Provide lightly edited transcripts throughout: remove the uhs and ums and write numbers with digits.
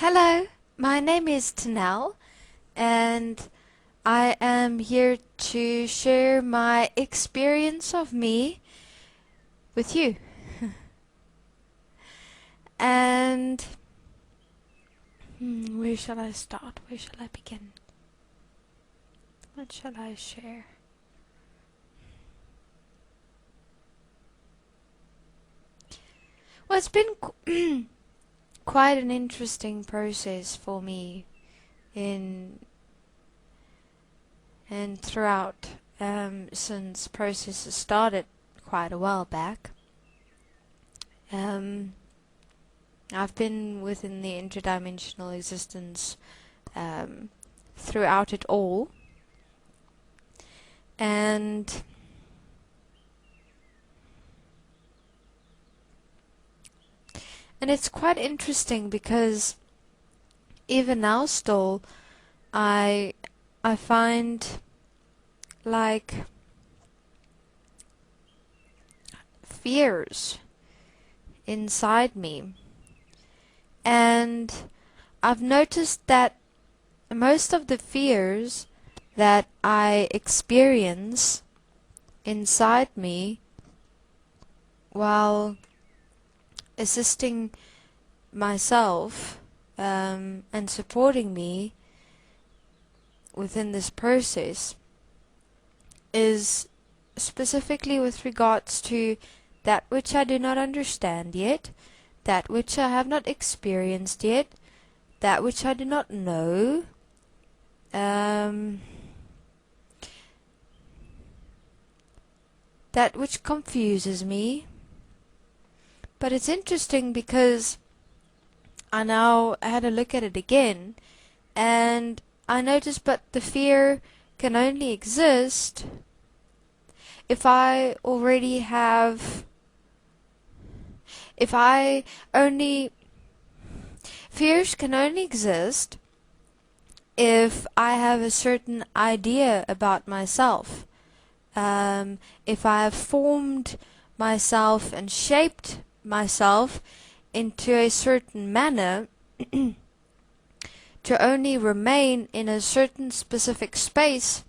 Hello, my name is Tenel, and I am here to share my experience of me with you. And where shall I start? Where shall I begin? What shall I share? Well, it's been quite an interesting process for me and throughout since processes started quite a while back. I've been within the interdimensional existence throughout it all, and it's quite interesting because even now still I find like fears inside me, and I've noticed that most of the fears that I experience inside me while assisting myself and supporting me within this process is specifically with regards to that which I do not understand yet, that which I have not experienced yet, that which I do not know, that which confuses me. But it's interesting because I now had a look at it again, and I noticed but the fear can only exist if I already have, fears can only exist if I have a certain idea about myself. If I have formed myself and shaped myself into a certain manner to only remain in a certain specific space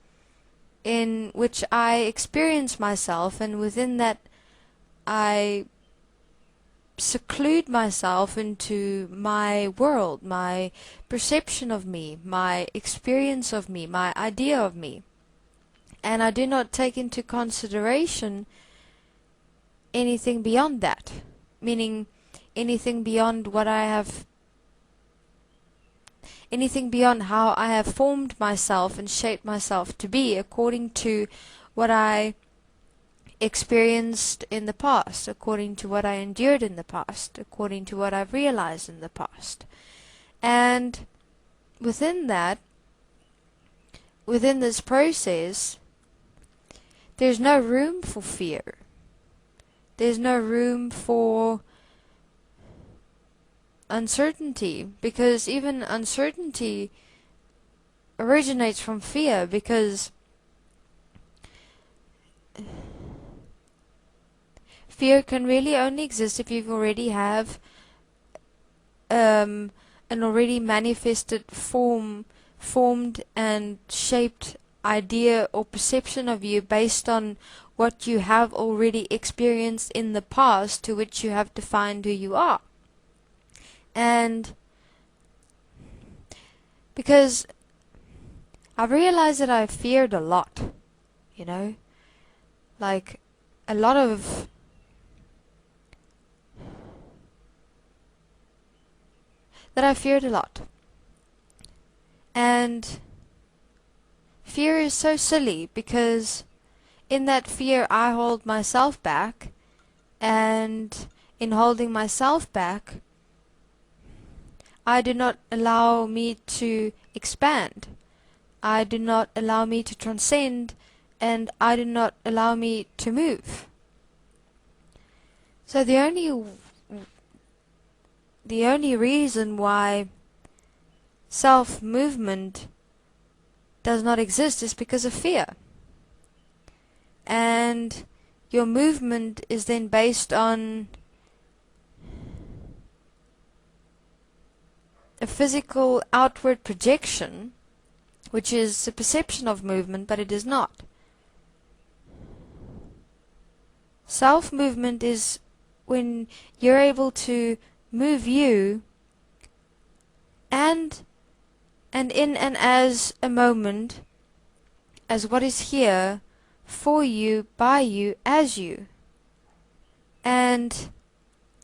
in which I experience myself, and within that I seclude myself into my world, my perception of me, my experience of me, my idea of me, and I do not take into consideration anything beyond that, meaning anything beyond what I have, anything beyond how I have formed myself and shaped myself to be according to what I experienced in the past, according to what I endured in the past, according to what I've realized in the past. And within that, within this process, there's no room for fear. There's no room for uncertainty, because even uncertainty originates from fear, because fear can really only exist if you already have an already manifested formed and shaped idea or perception of you based on what you have already experienced in the past, to which you have defined who you are. And because I've realized that I've feared a lot, like a lot of that I feared a lot. And fear is so silly, because in that fear I hold myself back, and in holding myself back I do not allow me to expand. I do not allow me to transcend, and I do not allow me to move. So the only reason why self-movement does not exist is because of fear. And your movement is then based on a physical outward projection, which is a perception of movement, but it is not. Self-movement is when you're able to move you and in and as a moment, as what is here, for you, by you, as you. And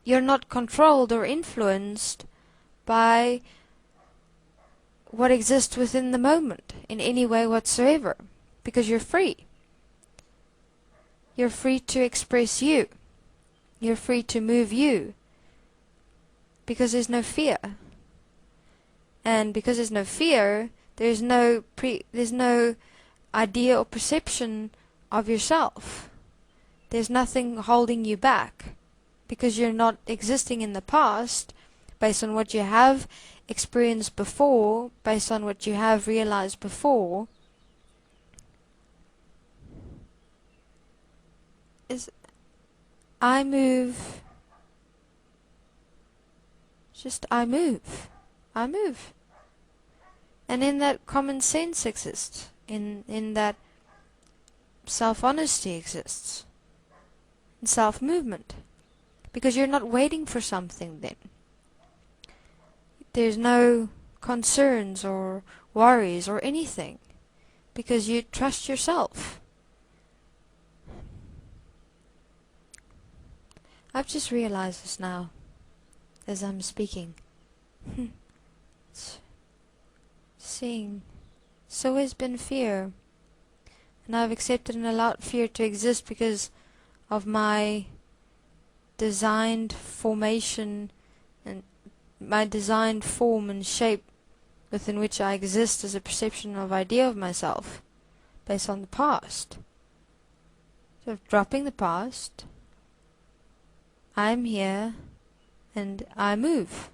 you're not controlled or influenced by what exists within the moment in any way whatsoever, because you're free. You're free to express you. You're free to move you, because there's no fear. And because there's no fear, there's no idea or perception of yourself. There's nothing holding you back, because you're not existing in the past based on what you have experienced before, based on what you have realized before. I move. Just I move. I move. And in that common sense exists. In that self-honesty exists. In self-movement. Because you're not waiting for something then. There's no concerns or worries or anything. Because you trust yourself. I've just realized this now, as I'm speaking. Seeing. It's always been fear. And I've accepted and allowed fear to exist because of my designed formation and my designed form and shape within which I exist as a perception of idea of myself based on the past. So dropping the past, I'm here and I move.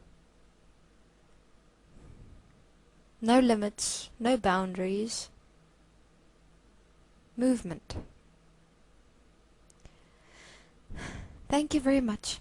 No limits, no boundaries. Movement. Thank you very much.